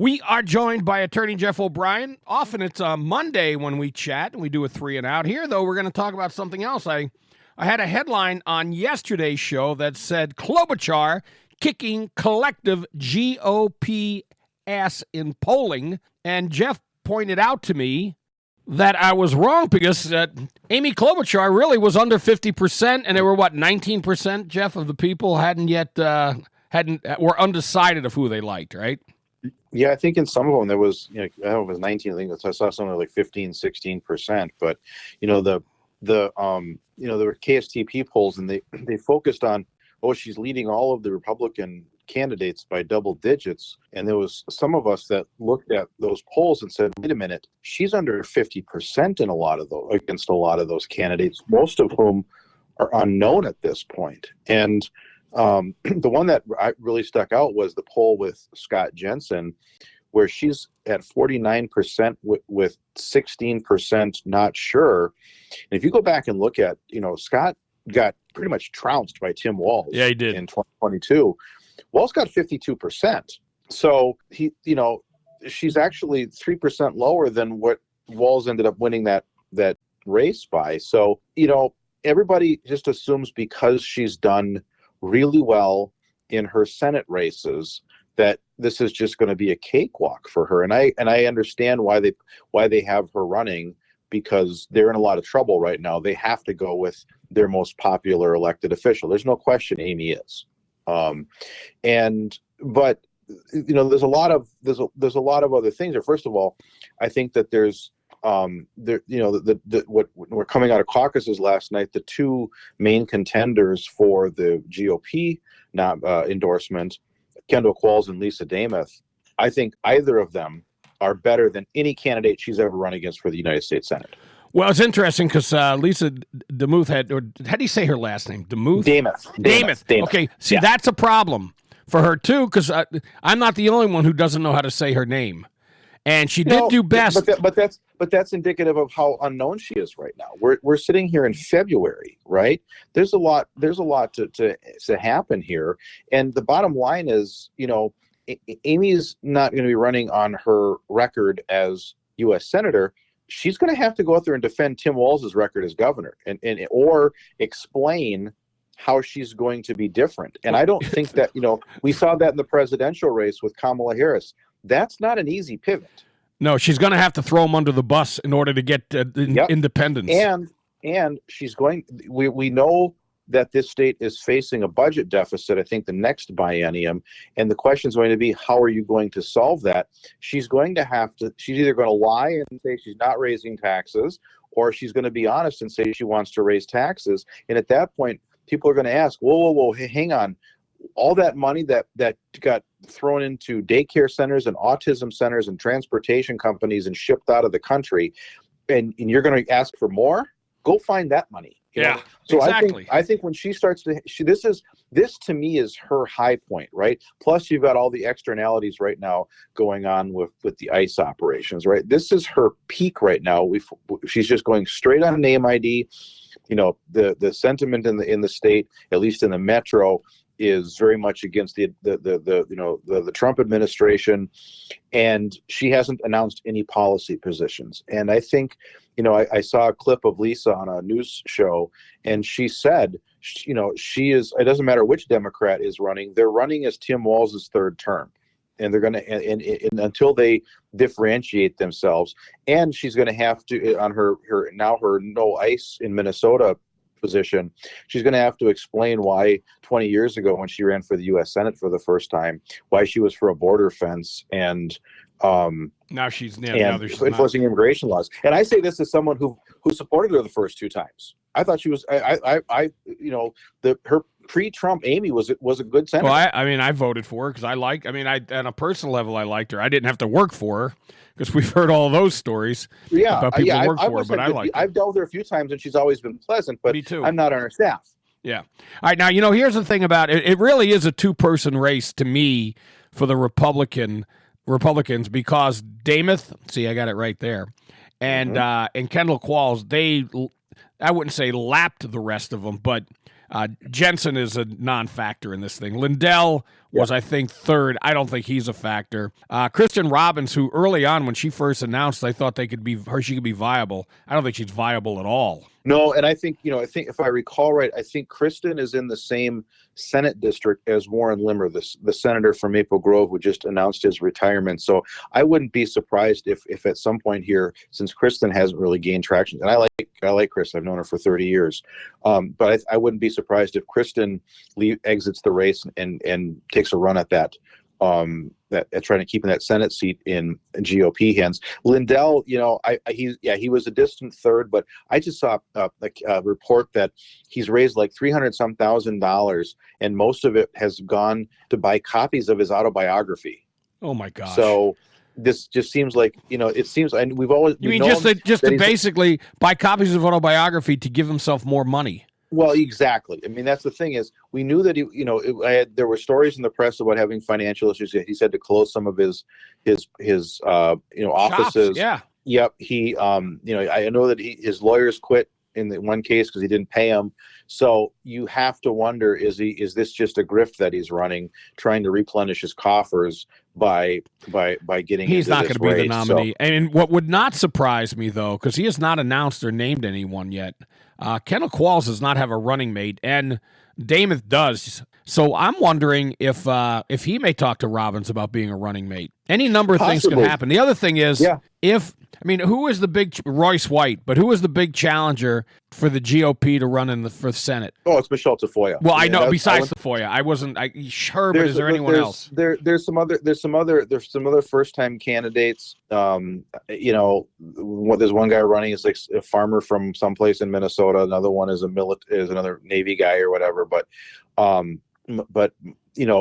We are joined by attorney Jeff O'Brien. Often it's a Monday when we chat and we do a 3 and Out. Here, though, we're going to talk about something else. I had a headline on yesterday's show that said Klobuchar kicking collective GOP ass in polling. And Jeff pointed out to me that I was wrong because Amy Klobuchar really was under 50%, and there were, 19%, Jeff, of the people were undecided of who they liked, right? Yeah, I think in some of them there was, I don't know if it was 19. I think I saw something like 15, 16%. But there were KSTP polls, and they focused on, she's leading all of the Republican candidates by double digits. And there was some of us that looked at those polls and said, wait a minute, she's under 50% in a lot of those against a lot of those candidates, most of whom are unknown at this point. And the one that really stuck out was the poll with Scott Jensen, where she's at 49% with 16% not sure. And if you go back and look at, Scott got pretty much trounced by Tim Walz. Yeah, he did. In 2022. Walz got 52%. So she's actually 3% lower than what Walz ended up winning that race by. So, everybody just assumes because she's done really well in her Senate races that this is just going to be a cakewalk for her. And I understand why they have her running, because they're in a lot of trouble right now. They have to go with their most popular elected official. There's no question Amy is. But there's a lot of other things. First of all, I think that there's what we're coming out of caucuses last night, the two main contenders for the GOP endorsement, Kendall Qualls and Lisa Demuth. I think either of them are better than any candidate she's ever run against for the United States Senate. Well, it's interesting because Lisa Demuth how do you say her last name? Demuth? Demuth. Okay, see, That's a problem for her, too, because I'm not the only one who doesn't know how to say her name. And she did do best. But that's indicative of how unknown she is right now. We're sitting here in February, right? There's a lot to happen here. And the bottom line is, Amy's not going to be running on her record as U.S. Senator. She's going to have to go out there and defend Tim Walz's record as governor or explain how she's going to be different. And I don't think that, we saw that in the presidential race with Kamala Harris. That's not an easy pivot. No, she's going to have to throw him under the bus in order to get independence. And she's going. We know that this state is facing a budget deficit, I think, the next biennium. And the question is going to be, how are you going to solve that? She's either going to lie and say she's not raising taxes, or she's going to be honest and say she wants to raise taxes. And at that point, people are going to ask, whoa, hey, hang on. All that money that got thrown into daycare centers and autism centers and transportation companies and shipped out of the country, and you're going to ask for more? Go find that money. So exactly. I think when she starts this to me is her high point, right? Plus you've got all the externalities right now going on with the ICE operations, right? This is her peak right now. She's just going straight on name ID. The sentiment in the state, at least in the metro, is very much against the Trump administration, and she hasn't announced any policy positions. And I think, I saw a clip of Lisa on a news show, and she said, she is. It doesn't matter which Democrat is running; they're running as Tim Walz's third term, and they're going to and until they differentiate themselves. And she's going to have to on her no ICE in Minnesota position, she's going to have to explain why 20 years ago when she ran for the U.S. Senate for the first time, why she was for a border fence and now she's enforcing immigration laws. And I say this as someone who supported her the first two times. I thought she was her pre-Trump Amy was a good senator. Well, I voted for her because on a personal level I liked her. I didn't have to work for her because we've heard all those stories about people who work for her, but I liked her. I've dealt with her a few times and she's always been pleasant, but Me too. I'm not on her staff. Yeah. All right. Now, here's the thing about it. It really is a two-person race to me for the Republicans because Demuth, see, I got it right there, and Kendall Qualls, I wouldn't say lapped the rest of them, but Jensen is a non-factor in this thing. Lindell was, I think, third. I don't think he's a factor. Kristen Robbins, who early on when she first announced, I thought she could be viable. I don't think she's viable at all. No, and I think if I recall right, I think Kristen is in the same Senate district as Warren Limmer, the senator from Maple Grove, who just announced his retirement. So I wouldn't be surprised if at some point here, since Kristen hasn't really gained traction, and I like Kristen, I've known her for 30 years, but I wouldn't be surprised if Kristen exits the race and takes a run at that. At trying to keep that Senate seat in GOP hands. Lindell, he was a distant third, but I just saw a report that he's raised like $300-some thousand, and most of it has gone to buy copies of his autobiography. Oh my gosh! So this just seems like it seems, and we've always. You mean just to basically buy copies of autobiography to give himself more money? Well, exactly. I mean, that's the thing is, we knew that there were stories in the press about having financial issues. He's had to close some of his offices. Shops, yeah. Yep. He, I know that his lawyers quit in the one case because he didn't pay him. So you have to wonder, is this just a grift that he's running, trying to replenish his coffers by getting? He's not going to be the nominee. So. And what would not surprise me, though, because he has not announced or named anyone yet, Kendall Qualls does not have a running mate, and Dameth does. So I'm wondering if he may talk to Robbins about being a running mate. Any number of things can happen. The other thing is, who is the big Royce White? But who is the big challenger for the GOP to run for the Senate? Oh, it's Michelle Tafoya. Well, I know. Besides Tafoya, I wasn't sure. But is there anyone else? There's some other first time candidates. There's one guy running is like a farmer from someplace in Minnesota. Another one is another Navy guy or whatever. But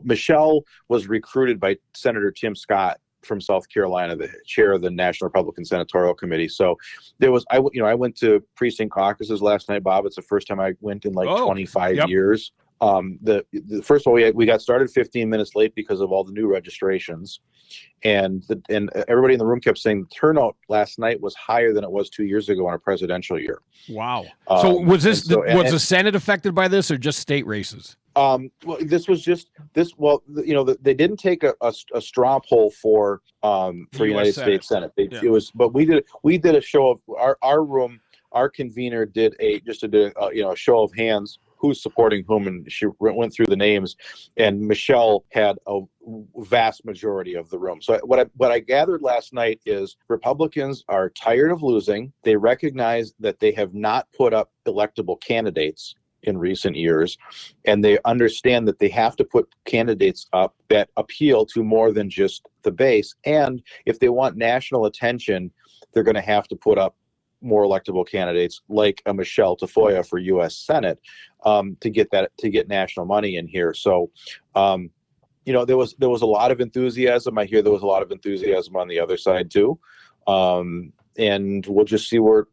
Michelle was recruited by Senator Tim Scott from South Carolina, the chair of the National Republican Senatorial Committee. So there was, I went to precinct caucuses last night, Bob. It's the first time I went in 25 years. The first of all, we got started 15 minutes late because of all the new registrations, and everybody in the room kept saying the turnout last night was higher than it was 2 years ago in a presidential year. Wow. So was the Senate affected by this, or just state races? Well, this was just this. Well, they didn't take a straw poll for United States Senate. It was, but we did a show of our room. Our convener did a show of hands, who's supporting whom, and she went through the names, and Michelle had a vast majority of the room. So what I gathered last night is Republicans are tired of losing. They recognize that they have not put up electable candidates in recent years, and they understand that they have to put candidates up that appeal to more than just the base. And if they want national attention, they're going to have to put up more electable candidates like a Michelle Tafoya for U.S. Senate to get national money in here. So, there was a lot of enthusiasm. I hear there was a lot of enthusiasm on the other side too. And we'll just see where,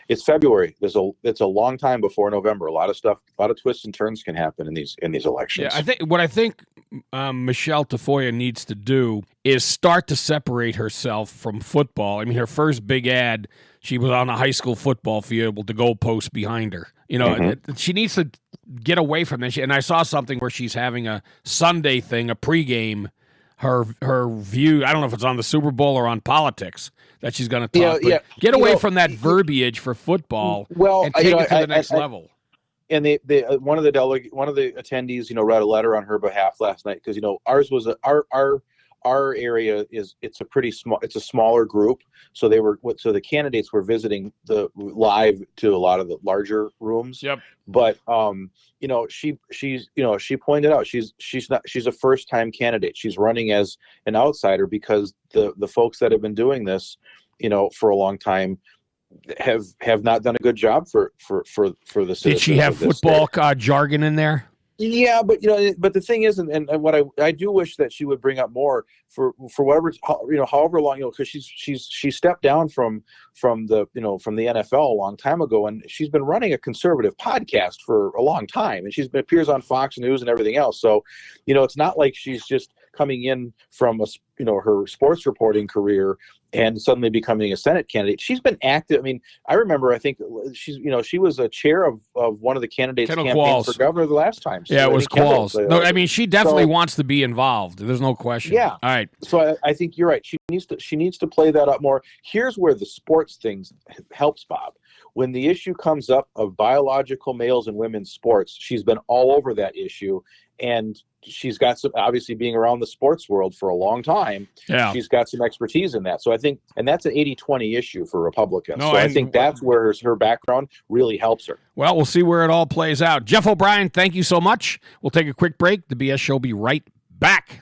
it's February. It's a long time before November. A lot of stuff, a lot of twists and turns can happen in these elections. Yeah, I think Michelle Tafoya needs to do is start to separate herself from football. I mean, her first big ad, she was on a high school football field with the goalpost behind her. She needs to get away from this. And I saw something where she's having a Sunday thing, a pregame. Her view, I don't know if it's on the Super Bowl or on politics that she's going to talk. Get away from that verbiage for football and take it to the next level. And one of the attendees, wrote a letter on her behalf last night because ours was our area it's a smaller group, so the candidates were visiting the live to a lot of the larger rooms. Yep. But she pointed out she's a first time candidate. She's running as an outsider because the folks that have been doing this, for a long time have not done a good job for the citizens. Did she have football jargon in there? Yeah, but but the thing is, and what I do wish that she would bring up more for whatever however long, because she stepped down from the NFL a long time ago, and she's been running a conservative podcast for a long time, and appears on Fox News and everything else. So, it's not like she's just coming in from her sports reporting career and suddenly becoming a Senate candidate. She's been active. I mean, I remember, I think she was a chair of one of the candidates' campaigns for governor the last time. So yeah, it was Qualls. No, I mean, she definitely wants to be involved. There's no question. Yeah. All right. So I think you're right. She needs to play that up more. Here's where the sports things helps, Bob. When the issue comes up of biological males and women's sports, she's been all over that issue, and she's got some, obviously being around the sports world for a long time. Yeah. She's got some expertise in that. So I think, and that's an 80-20 issue for Republicans. No, so I think that's where her background really helps her. Well, we'll see where it all plays out. Jeff O'Brien, thank you so much. We'll take a quick break. The BS Show will be right back.